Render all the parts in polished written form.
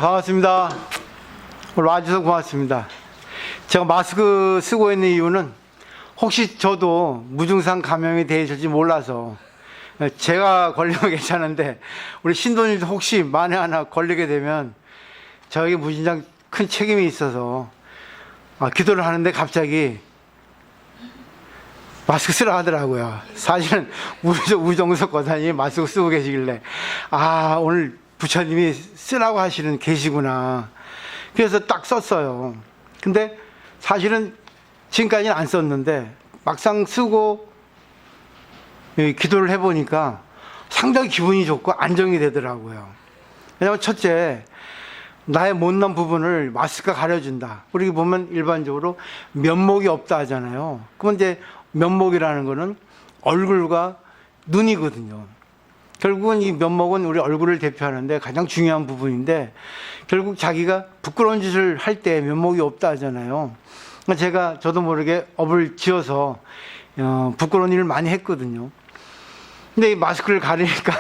반갑습니다. 오늘 와주셔서 고맙습니다. 제가 마스크 쓰고 있는 이유는 혹시 저도 무증상 감염이 되실지 몰라서, 제가 걸리면 괜찮은데 우리 신도님도 혹시 만에 하나 걸리게 되면 저에게 무진장 큰 책임이 있어서 기도를 하는데 갑자기 마스크 쓰라 하더라고요. 사실은 우정석 권사님이 마스크 쓰고 계시길래 오늘 부처님이 쓰라고 하시는 계시구나. 그래서 딱 썼어요. 근데 사실은 지금까지는 안 썼는데 막상 쓰고 기도를 해보니까 상당히 기분이 좋고 안정이 되더라고요. 왜냐하면 첫째, 나의 못난 부분을 마스크가 가려준다. 우리 보면 일반적으로 면목이 없다 하잖아요. 그럼 이제 면목이라는 거는 얼굴과 눈이거든요. 결국은 이 면목은 우리 얼굴을 대표하는데 가장 중요한 부분인데, 결국 자기가 부끄러운 짓을 할 때 면목이 없다 하잖아요. 저도 모르게 업을 지어서 부끄러운 일을 많이 했거든요. 근데 이 마스크를 가리니까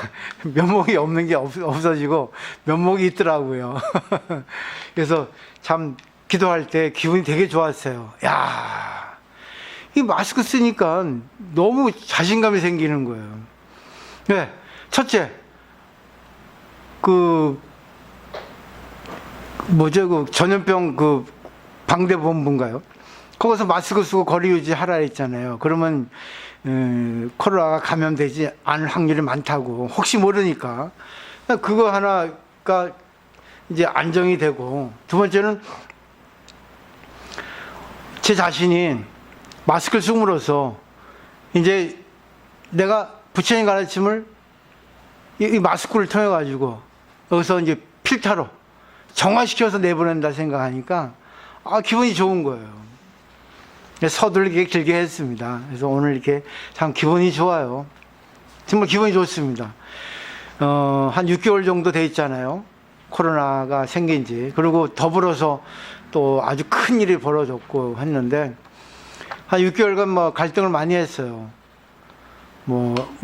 면목이 없는 게 없어지고 면목이 있더라고요. 그래서 참 기도할 때 기분이 되게 좋았어요. 이 마스크 쓰니까 너무 자신감이 생기는 거예요. 네, 첫째, 전염병 방대본부인가요? 거기서 마스크 쓰고 거리 유지하라 했잖아요. 그러면 코로나가 감염되지 않을 확률이 많다고, 혹시 모르니까 그거 하나가 이제 안정이 되고, 두 번째는 제 자신이 마스크를 쓰므로써 이제 내가 부처님 가르침을 이 마스크를 통해 가지고 여기서 이제 필터로 정화시켜서 내보낸다 생각하니까 기분이 좋은 거예요. 서둘게 길게 했습니다. 그래서 오늘 이렇게 참 기분이 좋아요. 정말 기분이 좋습니다. 한 6개월 정도 돼 있잖아요. 코로나가 생긴 지. 그리고 더불어서 또 아주 큰 일이 벌어졌고 했는데, 한 6개월간 갈등을 많이 했어요.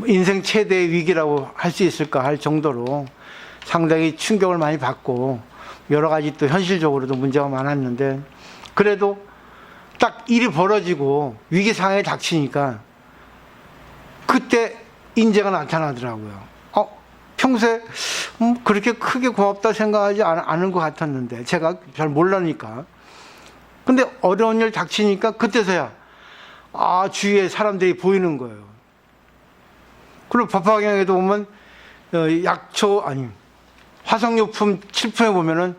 인생 최대의 위기라고 할 수 있을까 할 정도로 상당히 충격을 많이 받고, 여러 가지 또 현실적으로도 문제가 많았는데, 그래도 딱 일이 벌어지고 위기 상황에 닥치니까 그때 인재가 나타나더라고요. 평소에 그렇게 크게 고맙다 생각하지 않은 것 같았는데, 제가 잘 몰라니까. 근데 어려운 일 닥치니까 그때서야 주위에 사람들이 보이는 거예요. 그리고 법화경에도 보면 화석유품 7품에 보면은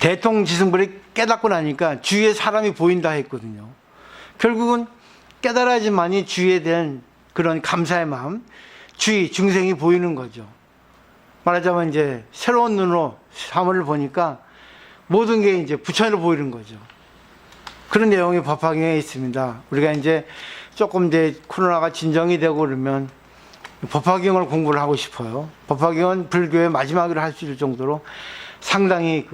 대통지승불이 깨닫고 나니까 주위에 사람이 보인다 했거든요. 결국은 깨달아야지만이 주위에 대한 그런 감사의 마음, 주위 중생이 보이는 거죠. 말하자면 이제 새로운 눈으로 사물을 보니까 모든 게 이제 부처로 보이는 거죠. 그런 내용이 법화경에 있습니다. 우리가 이제 조금 이제 코로나가 진정이 되고 그러면 법화경을 공부를 하고 싶어요. 법화경은 불교의 마지막으로 할 수 있을 정도로 상당히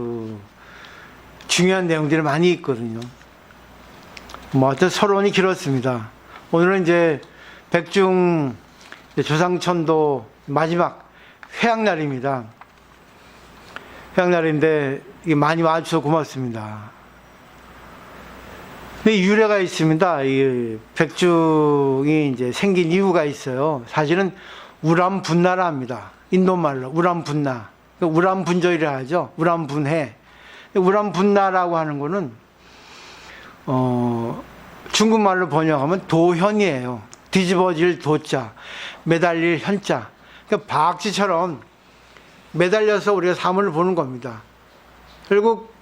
중요한 내용들이 많이 있거든요. 하여튼 서론이 길었습니다. 오늘은 이제 백중 조상천도 마지막 회양날입니다. 회양날인데 많이 와주셔서 고맙습니다. 근데 유래가 있습니다. 이 백중이 이제 생긴 이유가 있어요. 사실은 우람분나라 합니다. 인도말로 우람분나. 우람분저이라 하죠. 우람분해. 우람분나라고 하는 거는 중국말로 번역하면 도현이에요. 뒤집어질 도자, 매달릴 현자. 그러니까 박쥐처럼 매달려서 우리가 사물을 보는 겁니다. 결국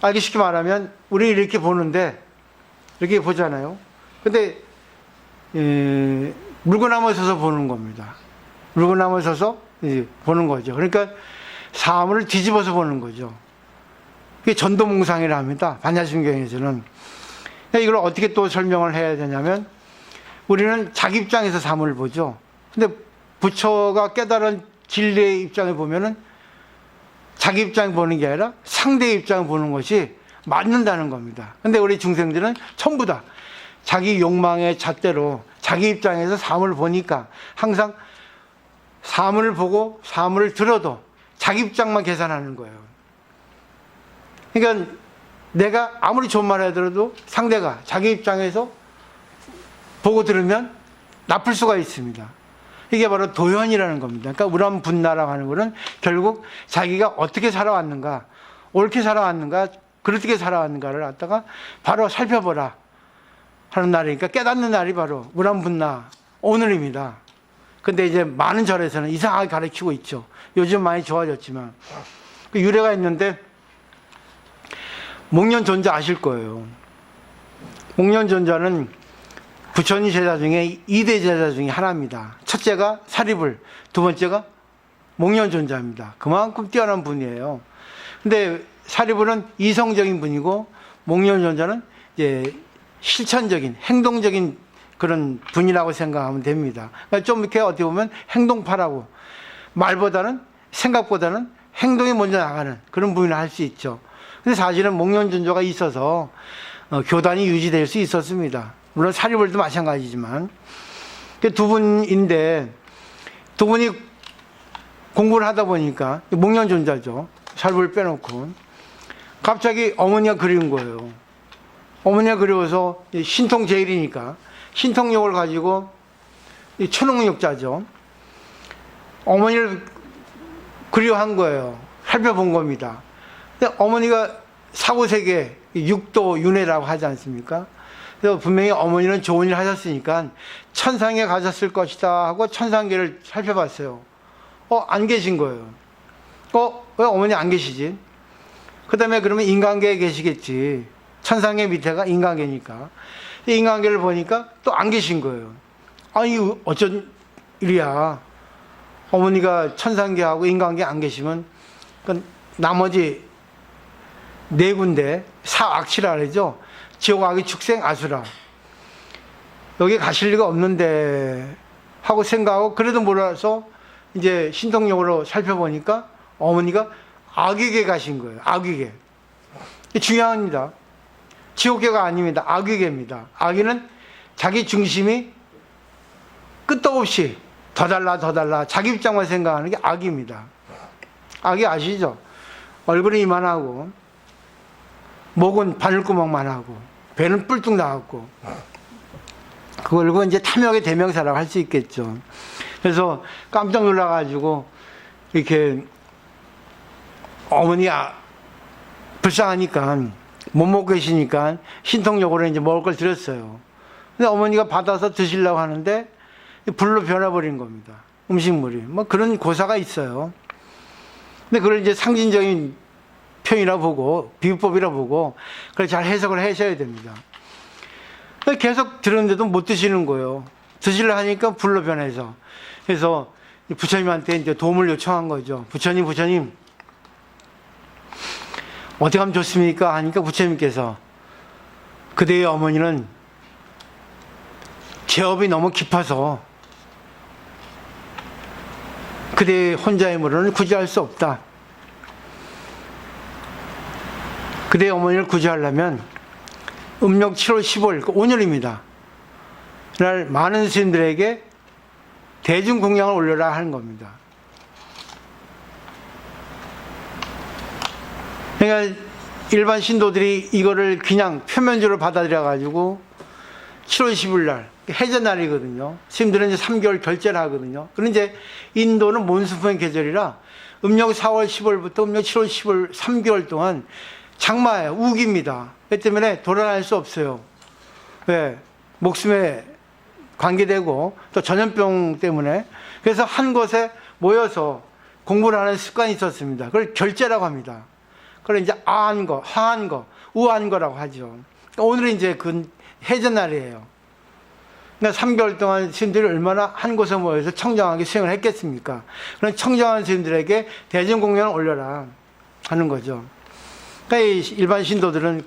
알기 쉽게 말하면 우리 이렇게 보는데, 이렇게 보잖아요. 근데 물구나무에 서서 보는 겁니다. 물구나무에 서서 보는 거죠. 그러니까 사물을 뒤집어서 보는 거죠. 이게 전도몽상이라 합니다. 반야심경에서는. 이걸 어떻게 또 설명을 해야 되냐면, 우리는 자기 입장에서 사물을 보죠. 근데 부처가 깨달은 진리의 입장에 보면은 자기 입장에 보는 게 아니라 상대의 입장에 보는 것이 맞는다는 겁니다. 근데 우리 중생들은 전부 다 자기 욕망의 잣대로 자기 입장에서 사물을 보니까 항상 사물을 보고 사물을 들어도 자기 입장만 계산하는 거예요. 그러니까 내가 아무리 좋은 말을 하더라도 상대가 자기 입장에서 보고 들으면 나쁠 수가 있습니다. 이게 바로 도현이라는 겁니다. 그러니까 우람분나라고 하는 것은 결국 자기가 어떻게 살아왔는가, 옳게 살아왔는가, 그렇게 살아왔는가를 갖다가 바로 살펴보라 하는 날이니까 깨닫는 날이 바로 우람분나 오늘입니다. 근데 이제 많은 절에서는 이상하게 가르치고 있죠. 요즘 많이 좋아졌지만. 그 유래가 있는데 목련존자 아실 거예요. 목련존자는 부처님 제자 중에 2대 제자 중에 하나입니다. 첫째가 사리불, 두 번째가 목련존자입니다. 그만큼 뛰어난 분이에요. 근데 사리불은 이성적인 분이고 목련존자는 이제 실천적인, 행동적인 그런 분이라고 생각하면 됩니다. 그러니까 좀 이렇게 어떻게 보면 행동파라고, 말보다는, 생각보다는 행동이 먼저 나가는 그런 분이라 할 수 있죠. 근데 사실은 목련존자가 있어서 교단이 유지될 수 있었습니다. 물론 사리불도 마찬가지지만. 두 분인데, 두 분이 공부를 하다 보니까, 목련존자죠. 사리불 빼놓고. 갑자기 어머니가 그리운 거예요. 어머니가 그리워서 신통제일이니까 신통력을 가지고 천홍역자죠. 어머니를 그리워한 거예요. 살펴본 겁니다. 근데 어머니가 사고세계 육도 윤회라고 하지 않습니까? 그래서 분명히 어머니는 좋은 일 하셨으니까 천상에 가셨을 것이다 하고 천상계를 살펴봤어요. 안 계신 거예요. 왜 어머니 안 계시지? 그 다음에 그러면 인간계에 계시겠지. 천상계 밑에가 인간계니까. 인간계를 보니까 또 안 계신 거예요. 아니, 어쩐 일이야. 어머니가 천상계하고 인간계 안 계시면, 나머지 네 군데, 사악치라 그러죠. 지옥, 악의, 축생, 아수라. 여기 가실 리가 없는데, 하고 생각하고, 그래도 몰라서 이제 신통력으로 살펴보니까 어머니가 악위계 가신 거예요. 악위계. 중요합니다. 지옥계가 아닙니다. 악위계입니다. 악위는 자기 중심이 끝도 없이 더 달라 자기 입장만 생각하는 게 악입니다. 악이 아시죠? 얼굴이 이만하고 목은 바늘구멍만 하고 배는 뿔뚝 나왔고, 그걸 이제 탐욕의 대명사라고 할 수 있겠죠. 그래서 깜짝 놀라가지고 이렇게 어머니가 불쌍하니까 못 먹고 계시니까 신통력으로 이제 먹을 걸 드렸어요. 근데 어머니가 받아서 드시려고 하는데 불로 변해버린 겁니다. 음식물이. 뭐 그런 고사가 있어요. 근데 그걸 이제 상징적인 표현이라 보고, 비유법이라 보고, 그걸 잘 해석을 하셔야 됩니다. 계속 들었는데도 못 드시는 거예요. 드시려 하니까 불로 변해서. 그래서 부처님한테 이제 도움을 요청한 거죠. 부처님, 어떻게 하면 좋습니까? 하니까 부처님께서 그대의 어머니는 죄업이 너무 깊어서 그대의 혼자의 물은 구제할 수 없다. 그대의 어머니를 구제하려면 음력 7월 15일, 오늘입니다. 그날 많은 스님들에게 대중공양을 올려라 하는 겁니다. 그러니까 일반 신도들이 이거를 그냥 표면적으로 받아들여 가지고 7월 10일 날 해제 날이거든요. 스님들은 이제 3개월 결제를 하거든요. 그런데 이제 인도는 몬스푼 계절이라 음력 4월 10월부터 음력 7월 10월 3개월 동안 장마예요. 우기입니다. 그 때문에 돌아다닐 수 없어요. 왜? 목숨에 관계되고 또 전염병 때문에. 그래서 한 곳에 모여서 공부를 하는 습관이 있었습니다. 그걸 결제라고 합니다. 그걸 이제 아한 거, 화한 거, 우한 거라고 하죠. 오늘은 이제 그 해제 날이에요. 그러니까 3개월 동안 스님들이 얼마나 한 곳에 모여서 청정하게 수행을 했겠습니까? 그런 청정한 스님들에게 대중공양을 올려라 하는 거죠. 그러니까 일반 신도들은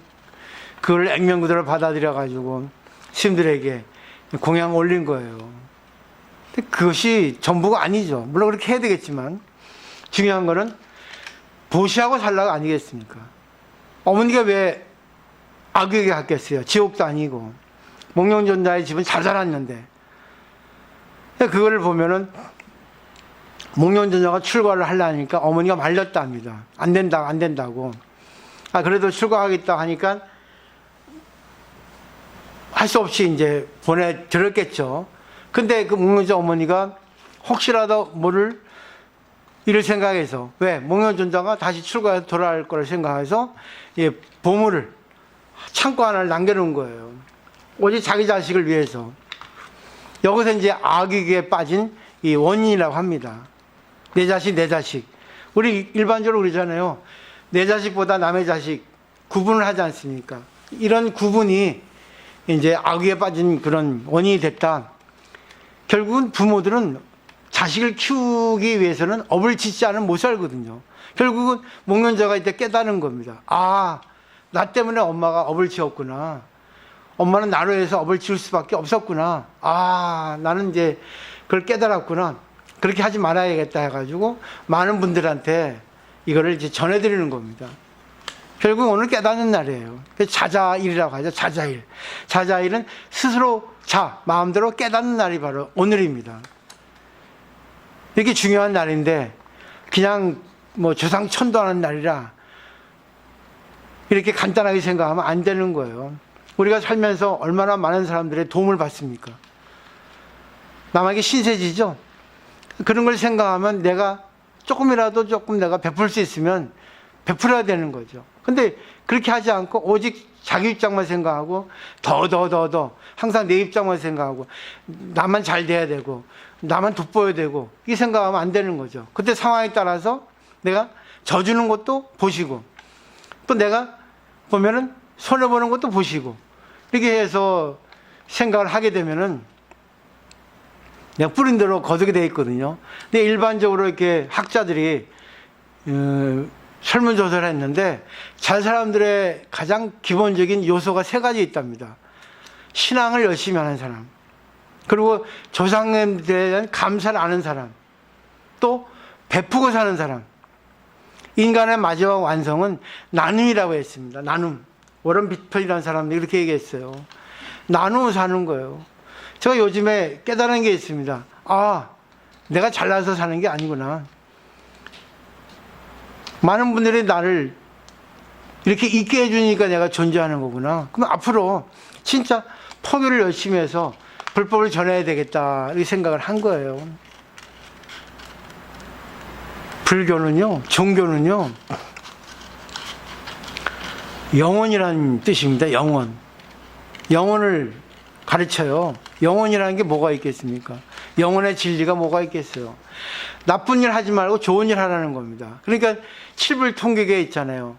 그걸 액면구도를 받아들여 가지고 스님들에게 공양 올린 거예요. 근데 그것이 전부가 아니죠. 물론 그렇게 해야 되겠지만 중요한 거는 보시하고 살라가 아니겠습니까? 어머니가 왜 악역에 갔겠어요? 지옥도 아니고. 목련존자의 집은 잘 살았는데. 그거를 보면은 목련전자가 출가를 하려니까 어머니가 말렸다 합니다. 안 된다, 안 된다고. 그래도 출가하겠다 하니까 할 수 없이 이제 보내드렸겠죠. 근데 그 목련전자 어머니가 혹시라도 뭐를 이를 생각해서, 왜? 목련전자가 다시 출가해서 돌아갈 거를 생각해서 보물을 창고 하나를 남겨놓은 거예요. 오직 자기 자식을 위해서. 여기서 이제 악의에 빠진 이 원인이라고 합니다. 내 자식, 내 자식. 우리 일반적으로 그러잖아요. 내 자식보다 남의 자식 구분을 하지 않습니까? 이런 구분이 이제 악의에 빠진 그런 원인이 됐다. 결국은 부모들은 자식을 키우기 위해서는 업을 짓지 않으면 못 살거든요. 결국은 목련자가 이때 깨달은 겁니다. 나 때문에 엄마가 업을 지었구나. 엄마는 나로 해서 업을 지을 수밖에 없었구나. 나는 이제 그걸 깨달았구나. 그렇게 하지 말아야겠다 해가지고 많은 분들한테 이거를 이제 전해드리는 겁니다. 결국 오늘 깨닫는 날이에요. 자자일이라고 하죠. 자자일. 자자일은 스스로 마음대로 깨닫는 날이 바로 오늘입니다. 이렇게 중요한 날인데 그냥 뭐 조상 천도하는 날이라 이렇게 간단하게 생각하면 안 되는 거예요. 우리가 살면서 얼마나 많은 사람들의 도움을 받습니까? 남에게 신세지죠? 그런 걸 생각하면 내가 조금이라도 내가 베풀 수 있으면 베풀어야 되는 거죠. 근데 그렇게 하지 않고 오직 자기 입장만 생각하고 더 항상 내 입장만 생각하고 나만 잘 돼야 되고 나만 돋보여야 되고 이 생각하면 안 되는 거죠. 그때 상황에 따라서 내가 져주는 것도 보시고 또 내가 보면은 손해보는 것도 보시고 이렇게 해서 생각을 하게 되면은 내가 뿌린 대로 거두게 돼 있거든요. 근데 일반적으로 이렇게 학자들이 설문조사를 했는데 잘 사람들의 가장 기본적인 요소가 세 가지 있답니다. 신앙을 열심히 하는 사람, 그리고 조상님에 대한 감사를 아는 사람, 또 베푸고 사는 사람. 인간의 마지막 완성은 나눔이라고 했습니다. 나눔. 워런 비핏이라는 사람이 이렇게 얘기했어요. 나누어 사는 거예요. 제가 요즘에 깨달은 게 있습니다. 내가 잘나서 사는 게 아니구나. 많은 분들이 나를 이렇게 있게 해주니까 내가 존재하는 거구나. 그럼 앞으로 진짜 포교를 열심히 해서 불법을 전해야 되겠다 이렇게 생각을 한 거예요. 불교는요, 종교는요, 영혼이라는 뜻입니다. 영혼을 가르쳐요. 영혼이라는 게 뭐가 있겠습니까? 영혼의 진리가 뭐가 있겠어요? 나쁜 일 하지 말고 좋은 일 하라는 겁니다. 그러니까 칠불통격에 있잖아요.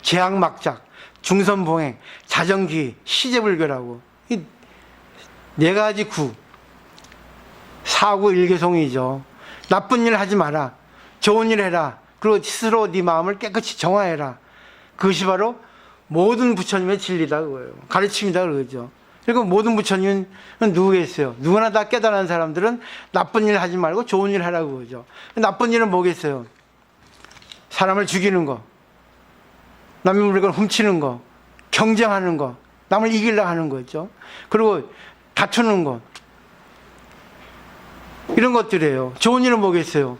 제약막작, 중선봉행, 자정기, 시제불교라고. 이 네 가지 사구 일개송이죠. 나쁜 일 하지 마라. 좋은 일 해라. 그리고 스스로 네 마음을 깨끗이 정화해라. 그것이 바로 모든 부처님의 진리다 그거예요. 가르침이다 그러죠. 그리고 모든 부처님은 누구겠어요? 누구나 다 깨달은 사람들은 나쁜 일 하지 말고 좋은 일 하라고 그러죠. 나쁜 일은 뭐겠어요? 사람을 죽이는 거, 남의 물건 훔치는 거, 경쟁하는 거, 남을 이기려고 하는 거죠. 그리고 다투는 것, 이런 것들이에요. 좋은 일은 뭐겠어요?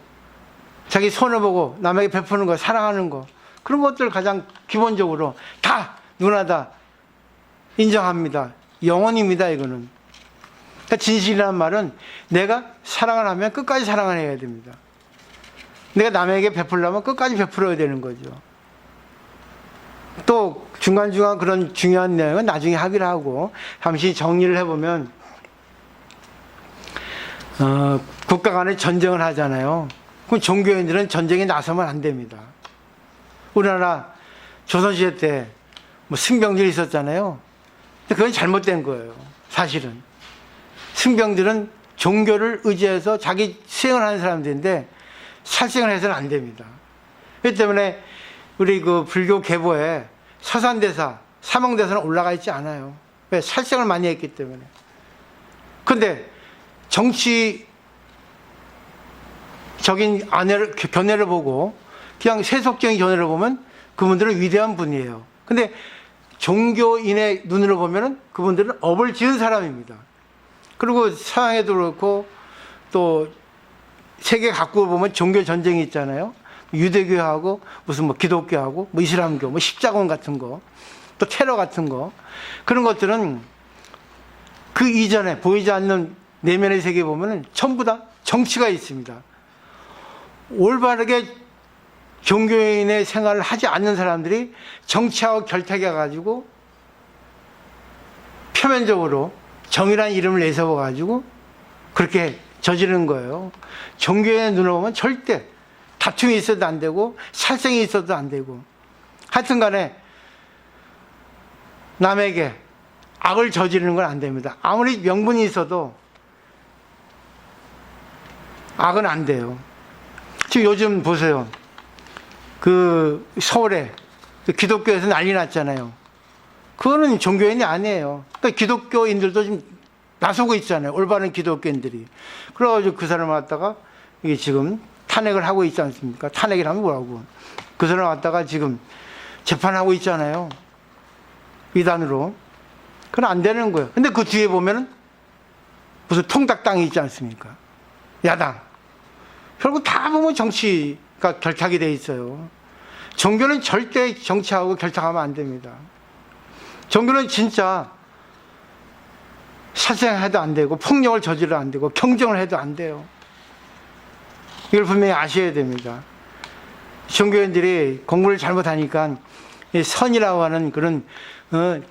자기 손을 보고 남에게 베푸는 거, 사랑하는 거, 그런 것들 가장 기본적으로 다 누구나 다 인정합니다. 영원입니다. 이거는. 그러니까 진실이라는 말은 내가 사랑을 하면 끝까지 사랑을 해야 됩니다. 내가 남에게 베풀려면 끝까지 베풀어야 되는 거죠. 또 중간중간 그런 중요한 내용은 나중에 합의를 하고 잠시 정리를 해보면 국가 간에 전쟁을 하잖아요. 그럼 종교인들은 전쟁에 나서면 안 됩니다. 우리나라 조선시대 때 뭐 승병들이 있었잖아요. 근데 그건 잘못된 거예요. 사실은 승병들은 종교를 의지해서 자기 수행을 하는 사람들인데 살생을 해서는 안 됩니다. 그렇기 때문에 우리 그 불교 계보에 서산대사, 사명대사는 올라가 있지 않아요. 왜? 살생을 많이 했기 때문에. 근데 정치적인 견해를 보고 그냥 세속적인 견해를 보면 그분들은 위대한 분이에요. 근데 종교인의 눈으로 보면은 그분들은 업을 지은 사람입니다. 그리고 서양에도 그렇고 또 세계 각국을 보면 종교 전쟁이 있잖아요. 유대교하고 무슨 뭐 기독교하고 뭐 이슬람교, 뭐 십자군 같은 거, 또 테러 같은 거, 그런 것들은 그 이전에 보이지 않는 내면의 세계에 보면은 전부 다 정치가 있습니다. 올바르게 종교인의 생활을 하지 않는 사람들이 정치하고 결탁해 가지고 표면적으로 정의라는 이름을 내세워 가지고 그렇게 저지르는 거예요. 종교의 눈으로 보면 절대 다툼이 있어도 안 되고 살생이 있어도 안 되고, 하여튼 간에 남에게 악을 저지르는 건 안 됩니다. 아무리 명분이 있어도 악은 안 돼요. 지금 요즘 보세요. 그 서울에 그 기독교에서 난리 났잖아요. 그거는 종교인이 아니에요. 그러니까 기독교인들도 지금 나서고 있잖아요. 올바른 기독교인들이. 그래가지고 그 사람을 갖다가 이게 지금 탄핵을 하고 있지 않습니까? 탄핵을 하면 뭐라고. 그 사람을 갖다가 지금 재판하고 있잖아요. 이단으로. 그건 안 되는 거예요. 근데 그 뒤에 보면은 무슨 통닭당이 있지 않습니까? 야당. 결국 다 보면 정치가 결탁이 돼 있어요. 종교는 절대 정치하고 결탁하면 안 됩니다. 종교는 진짜 살생해도 안 되고 폭력을 저지르면 안 되고 경쟁을 해도 안 돼요. 이걸 분명히 아셔야 됩니다. 종교인들이 공부를 잘못하니까 선이라고 하는 그런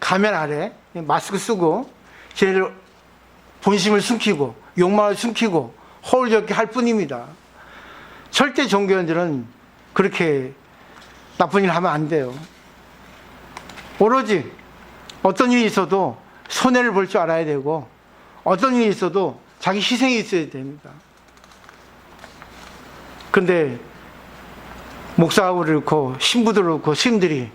가면 아래 마스크 쓰고 쟤네들 본심을 숨기고 욕망을 숨기고 허울적게 할 뿐입니다. 절대 종교인들은 그렇게 나쁜 일 하면 안 돼요. 오로지 어떤 일이 있어도 손해를 볼 줄 알아야 되고, 어떤 일이 있어도 자기 희생이 있어야 됩니다. 근데 목사하고 그렇고 신부도 그렇고 스님들이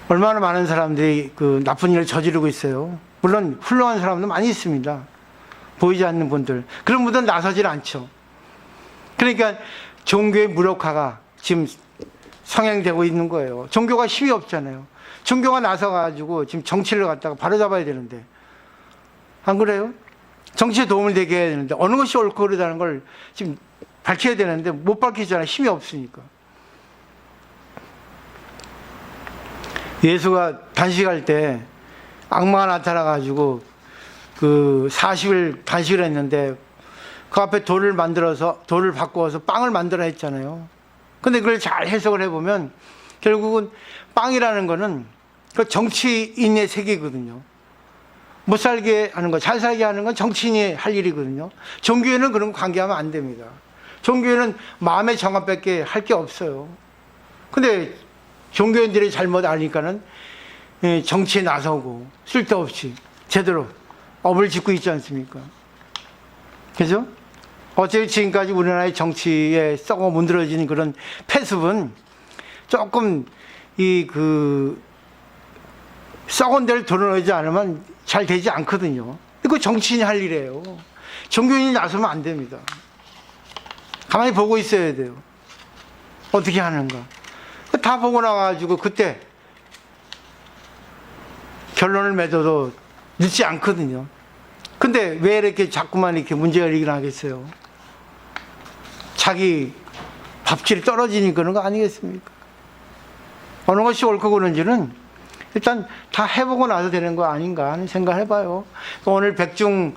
얼마나 많은 사람들이 그 나쁜 일을 저지르고 있어요. 물론 훌륭한 사람도 많이 있습니다. 보이지 않는 분들. 그런 분들은 나서질 않죠. 그러니까 종교의 무력화가 지금 성행되고 있는 거예요. 종교가 힘이 없잖아요. 종교가 나서가지고 지금 정치를 갖다가 바로잡아야 되는데, 안 그래요? 정치에 도움을 되게 해야 되는데, 어느 것이 옳고 그르다는 걸 지금 밝혀야 되는데 못 밝히잖아요. 힘이 없으니까. 예수가 단식할 때 악마가 나타나가지고 그 40일 단식을 했는데 그 앞에 돌을 바꾸어서 빵을 만들어 했잖아요. 근데 그걸 잘 해석을 해보면 결국은 빵이라는 거는 그 정치인의 세계거든요. 못 살게 하는 거, 잘 살게 하는 건 정치인이 할 일이거든요. 종교에는 그런 거 관계하면 안 됩니다. 종교에는 마음의 정합밖에 할 게 없어요. 근데 종교인들이 잘못 아니까는 정치에 나서고 쓸데없이 제대로 업을 짓고 있지 않습니까? 그죠? 어차피 지금까지 우리나라의 정치에 썩어 문드러진 그런 폐습은 조금 썩은 데를 드러내지 않으면 잘 되지 않거든요. 그 정치인이 할 일이에요. 종교인이 나서면 안 됩니다. 가만히 보고 있어야 돼요. 어떻게 하는가. 다 보고 나가지고 그때 결론을 맺어도 늦지 않거든요. 근데 왜 이렇게 자꾸만 이렇게 문제가 일어나겠어요? 자기 밥질이 떨어지니 그런 거 아니겠습니까? 어느 것이 옳고 그른지는 일단 다 해보고 나서 되는 거 아닌가 하는 생각을 해봐요. 오늘 백중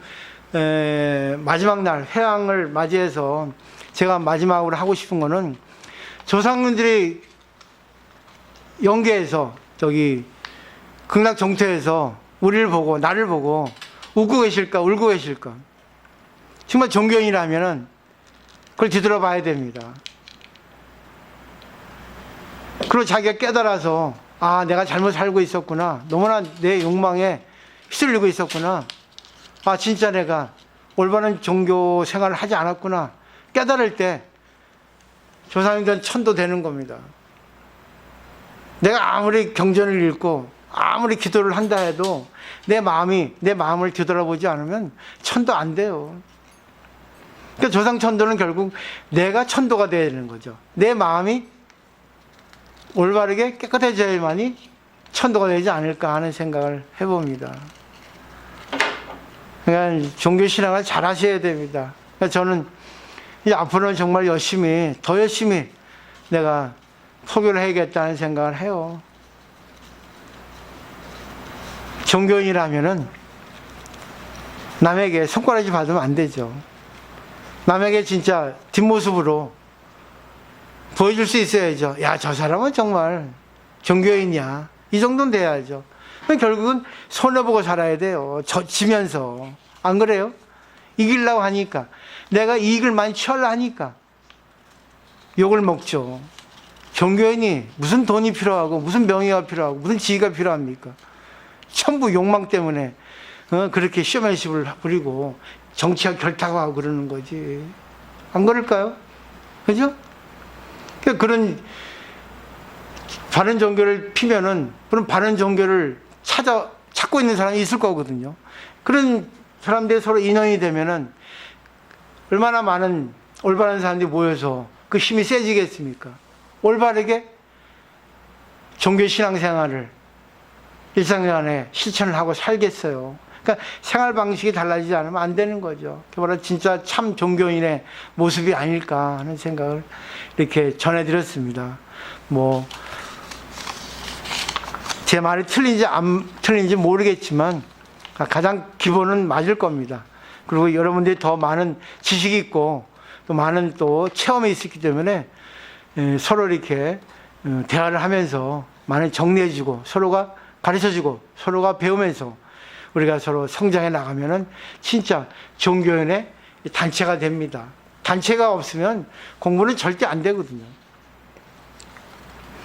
마지막 날 회항을 맞이해서 제가 마지막으로 하고 싶은 거는 조상님들이 영계에서 저기 극락정토에서 우리를 보고 나를 보고 웃고 계실까 울고 계실까. 정말 종교인이라면은 그걸 뒤돌아봐야 됩니다. 그리고 자기가 깨달아서 아, 내가 잘못 살고 있었구나. 너무나 내 욕망에 휩쓸리고 있었구나. 아, 진짜 내가 올바른 종교 생활을 하지 않았구나. 깨달을 때 조상님들은 천도 되는 겁니다. 내가 아무리 경전을 읽고 아무리 기도를 한다 해도 내 마음을 뒤돌아보지 않으면 천도 안 돼요. 그러니까 조상천도는 결국 내가 천도가 되어야 되는 거죠. 내 마음이 올바르게 깨끗해져야만이 천도가 되지 않을까 하는 생각을 해봅니다. 그러니까 종교신앙을 잘 하셔야 됩니다. 그러니까 저는 이제 앞으로는 정말 열심히, 더 열심히 내가 포교를 해야겠다는 생각을 해요. 종교인이라면은 남에게 손가락질 받으면 안 되죠. 남에게 진짜 뒷모습으로 보여줄 수 있어야죠. 야, 저 사람은 정말 종교인이야. 이 정도는 돼야죠. 결국은 손해보고 살아야 돼요. 지면서. 안 그래요? 이기려고 하니까. 내가 이익을 많이 취하려 하니까 욕을 먹죠. 종교인이 무슨 돈이 필요하고 무슨 명예가 필요하고 무슨 지위가 필요합니까? 전부 욕망 때문에 그렇게 쇼맨십을 부리고 정치와 결탁하고 그러는 거지. 안 그럴까요? 그죠? 그런 바른 종교를 피면은 그런 바른 종교를 찾고 있는 사람이 있을 거거든요. 그런 사람들이 서로 인연이 되면은 얼마나 많은 올바른 사람들이 모여서 그 힘이 세지겠습니까? 올바르게 종교 신앙생활을 일상생활에 실천을 하고 살겠어요. 그러니까 생활 방식이 달라지지 않으면 안 되는 거죠. 그게 바로 진짜 참 종교인의 모습이 아닐까 하는 생각을 이렇게 전해드렸습니다. 뭐 제 말이 틀린지 안 틀린지 모르겠지만 가장 기본은 맞을 겁니다. 그리고 여러분들이 더 많은 지식이 있고 또 많은 또 체험이 있었기 때문에 서로 이렇게 대화를 하면서 많이 정리해주고 서로가 가르쳐주고 서로가 배우면서 우리가 서로 성장해 나가면은 진짜 종교인의 단체가 됩니다. 단체가 없으면 공부는 절대 안 되거든요.